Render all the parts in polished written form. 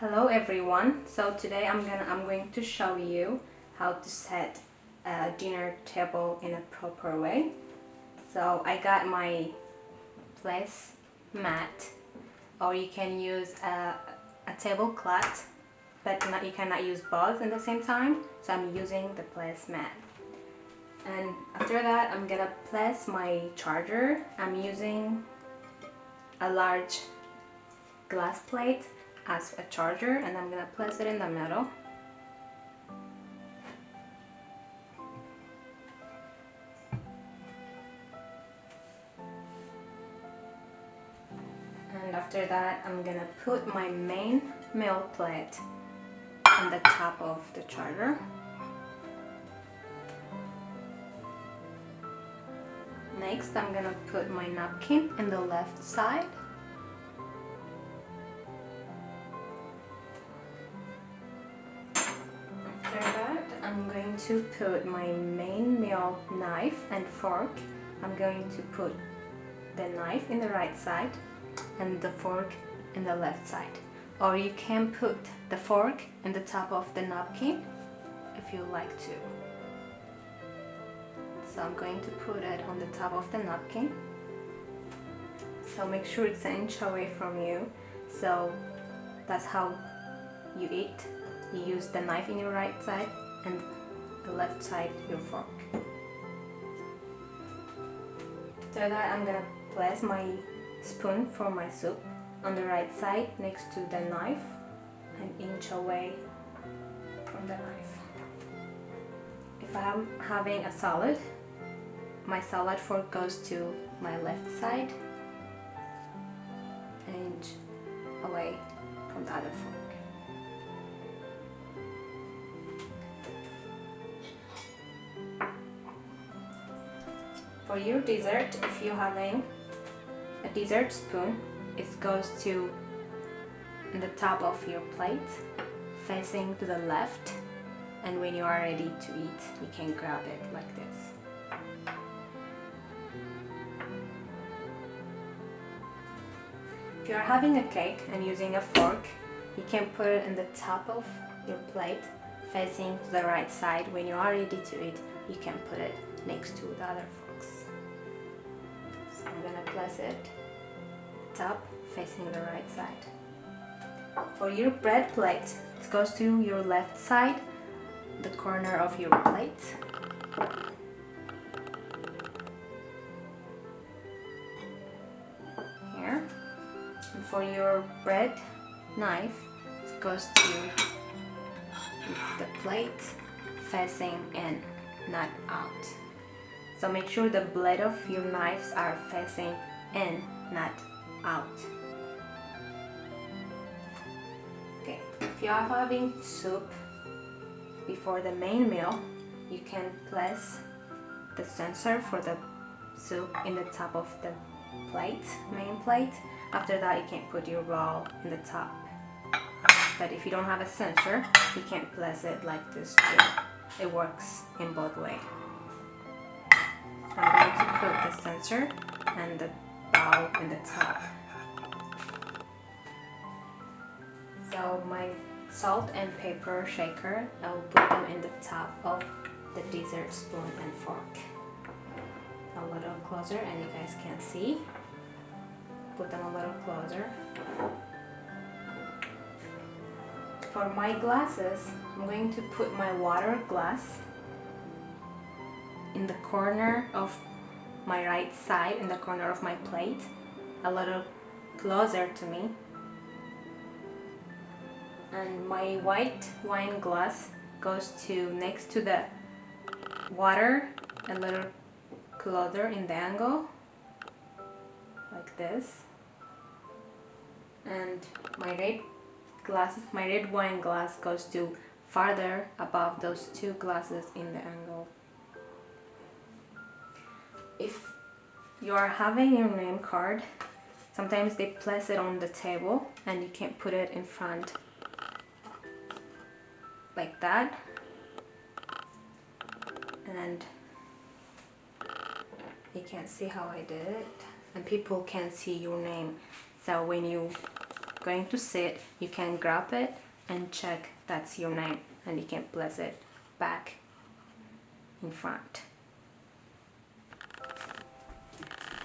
Hello everyone. So today I'm going to show you how to set a dinner table in a proper way. So I got my place mat, or you can use a tablecloth, but you cannot use both at the same time. So I'm using the place mat. And after that, I'm gonna place my charger. I'm using a large glass plate as a charger, and I'm gonna place it in the middle. And after that, I'm gonna put my main meal plate on the top of the charger. Next, I'm gonna put my napkin in the left side. After that, I'm going to put my main meal knife and fork. I'm going to put the knife in the right side and the fork in the left side. Or you can put the fork in the top of the napkin if you like to. So I'm going to put it on the top of the napkin. So make sure it's an inch away from you. So that's how you eat. You use the knife in your right side and the left side your fork. After that, I'm gonna place my spoon for my soup on the right side next to the knife, an inch away from the knife. If I'm having a salad, my salad fork goes to my left side, an inch away from the other fork. For your dessert, if you're having a dessert spoon, it goes to the top of your plate, facing to the left, and when you are ready to eat, you can grab it like this. If you're having a cake and using a fork, you can put it in the top of your plate, facing to the right side. When you are ready to eat, you can put it next to the other forks. So I'm gonna place it top, facing the right side. For your bread plate, it goes to your left side, the corner of your plate. Here. And for your bread knife, it goes to the plate, facing in, not out. So make sure the blade of your knives are facing in, not out. Okay, if you are having soup before the main meal, you can place the sensor for the soup in the top of the plate, main plate. After that, you can put your bowl in the top. But if you don't have a sensor, you can place it like this too. It works in both ways. I'm going to put the sensor and the bowl in the top. So my salt and pepper shaker, I will put them in the top of the dessert spoon and fork. A little closer, and you guys can see. Put them a little closer. For my glasses, I'm going to put my water glass in the corner of my right side, in the corner of my plate, a little closer to me. And my white wine glass goes to next to the water, a little closer in the angle, like this. And my red wine glass goes to farther above those two glasses in the angle. If you are having your name card, sometimes they place it on the table and you can put it in front like that, and you can see how I did it, and people can see your name. So when you going to sit, you can grab it and check that's your name, and you can place it back in front.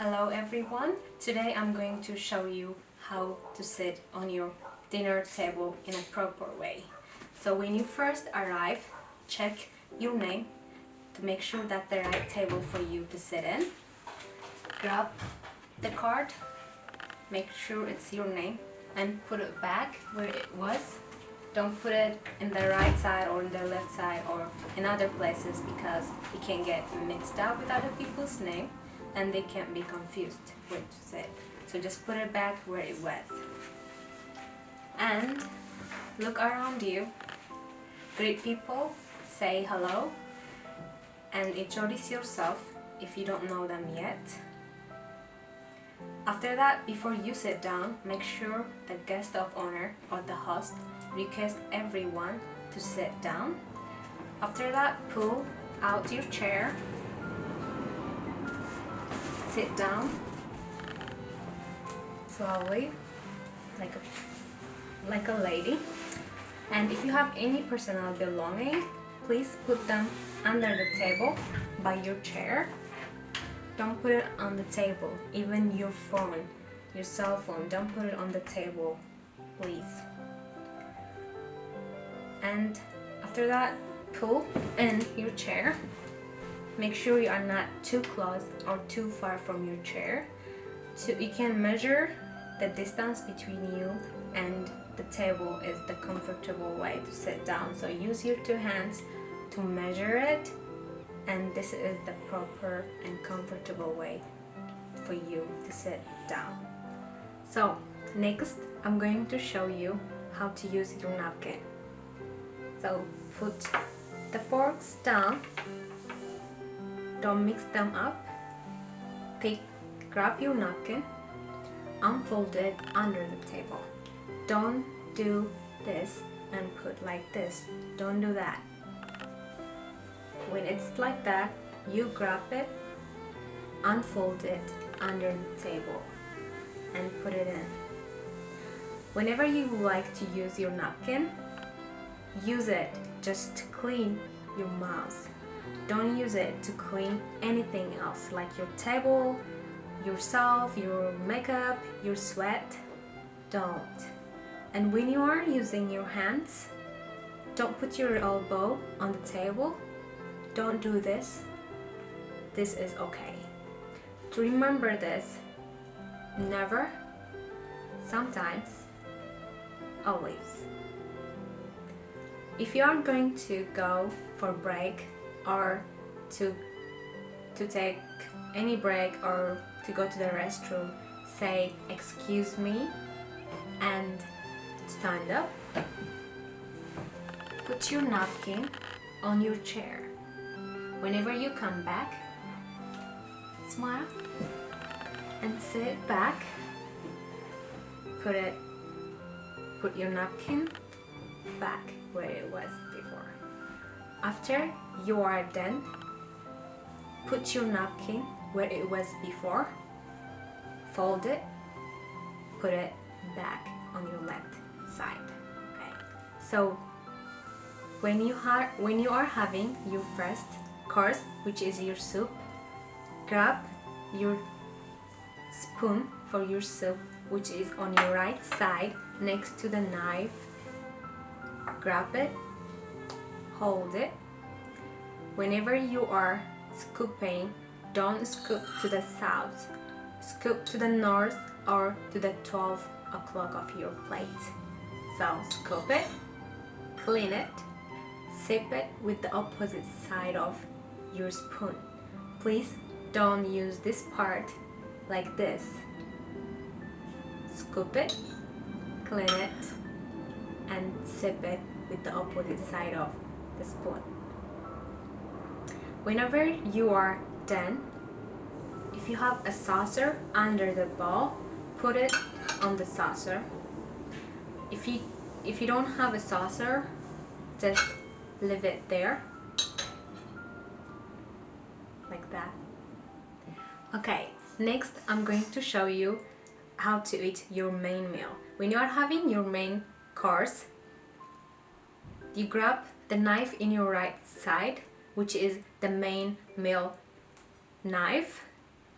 Hello everyone, today I'm going to show you how to sit on your dinner table in a proper way. So when you first arrive, check your name to make sure that's the right table for you to sit in. Grab the card, make sure it's your name, and put it back where it was. Don't put it in the right side or in the left side or in other places, because it can get mixed up with other people's name and they can be confused where to sit. So just put it back where it was. And look around you, greet people, say hello, and introduce yourself if you don't know them yet. After that, before you sit down, make sure the guest of honor or the host request everyone to sit down. After that, pull out your chair, sit down slowly like a lady, and if you have any personal belonging, please put them under the table by your chair. Don't put it on the table. Even your phone, your cell phone, don't put it on the table, please. And after that, pull in your chair. Make sure you are not too close or too far from your chair. So you can measure the distance between you and the table is the comfortable way to sit down. So use your two hands to measure it, and this is the proper and comfortable way for you to sit down. So next, I'm going to show you how to use your napkin. So put the forks down, don't mix them up. Grab your napkin, unfold it under the table. Don't do this and put like this. Don't do that. When it's like that, you grab it, unfold it under the table, and put it in. Whenever you like to use your napkin, use it just to clean your mouth. Don't use it to clean anything else, like your table, yourself, your makeup, your sweat. Don't. And when you are using your hands, don't put your elbow on the table. Don't do this. This is okay. To remember this, never, sometimes, always. If you are going to go for break or to take any break or to go to the restroom, say excuse me and stand up. Put your napkin on your chair. Whenever you come back, smile and sit back. Put your napkin back where it was before. After you are done, put your napkin where it was before, fold it, put it back on your left side. Okay. So when you are having your first course, which is your soup, grab your spoon for your soup, which is on your right side next to the knife. Grab it, hold it. Whenever you are scooping, don't scoop to the south, scoop to the north or to the 12 o'clock of your plate. So scoop it, clean it, sip it with the opposite side of your spoon. Please don't use this part like this. Scoop it, clean it, and sip it with the opposite side of the spoon. Whenever you are done, if you have a saucer under the bowl, put it on the saucer. If you don't have a saucer, just leave it there like that. Okay, next I'm going to show you how to eat your main meal. When you are having your main course, you grab the knife in your right side, which is the main meal knife,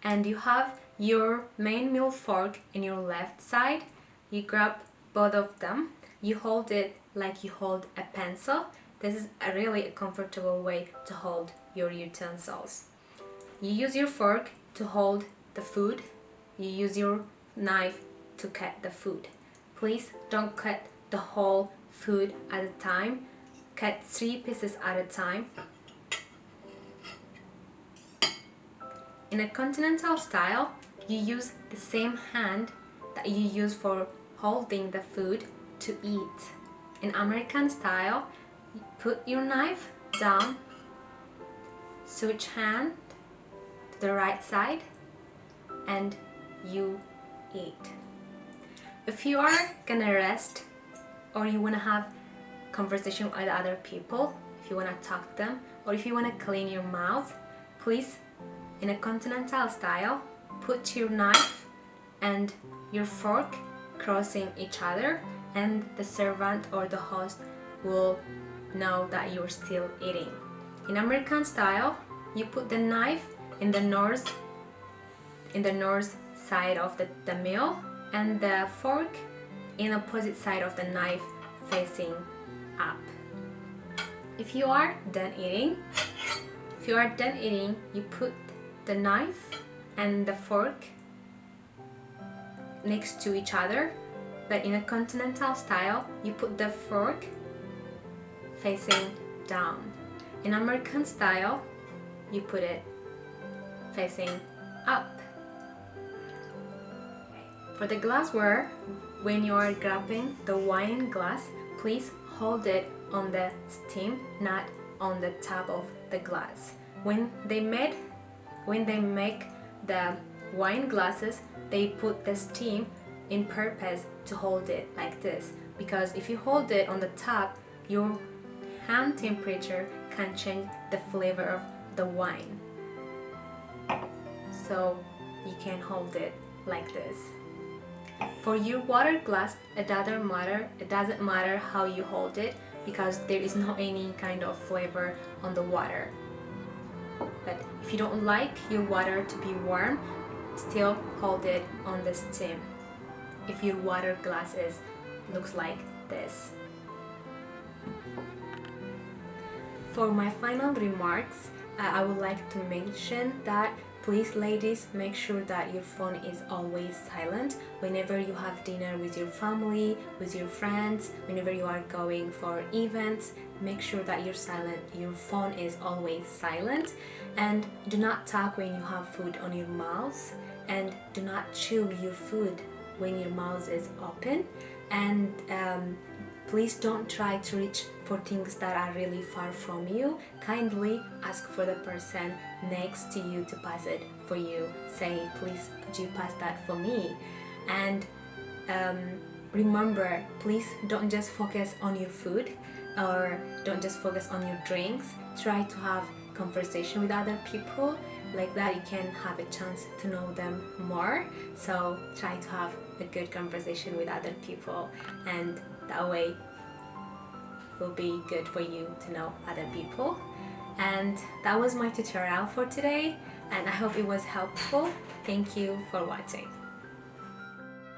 and you have your main meal fork in your left side. You grab both of them, you hold it like you hold a pencil. This is a really comfortable way to hold your utensils. You use your fork to hold the food, you use your knife to cut the food. Please don't cut the whole food at a time, cut 3 pieces at a time. In a continental style, you use the same hand that you use for holding the food to eat. In American style, you put your knife down, switch hand to the right side, and you eat. If you are gonna rest or you wanna have conversation with other people, if you wanna talk to them, or if you wanna clean your mouth, please, in a continental style, put your knife and your fork crossing each other, and the servant or the host will know that you're still eating. In American style, you put the knife in the north side of the meal, and the fork in opposite side of the knife facing up. If you are done eating, you put the knife and the fork next to each other, but in a continental style, you put the fork facing down. In American style, you put it facing up. For the glassware, when you are grabbing the wine glass, please hold it on the stem, not on the top of the glass. When they make the wine glasses, they put the stem in purpose to hold it like this, because if you hold it on the top, your hand temperature can change the flavor of the wine. So you can hold it like this. For your water glass, it doesn't matter how you hold it, because there is no any kind of flavor on the water. But if you don't like your water to be warm, still hold it on the stem. If your water glass looks like this. For my final remarks, I would like to mention that please, ladies, make sure that your phone is always silent whenever you have dinner with your family, with your friends, whenever you are going for events. Make sure that your phone is always silent, and do not talk when you have food on your mouth, and do not chew your food when your mouth is open, and please don't try to reach for things that are really far from you. Kindly ask for the person next to you to pass it for you. Say, please, could you pass that for me? And remember, please don't just focus on your food, or don't just focus on your drinks. Try to have conversation with other people. Like that, you can have a chance to know them more. So try to have a good conversation with other people, and that way will be good for you to know other people. And that was my tutorial for today, and I hope it was helpful. Thank you for watching.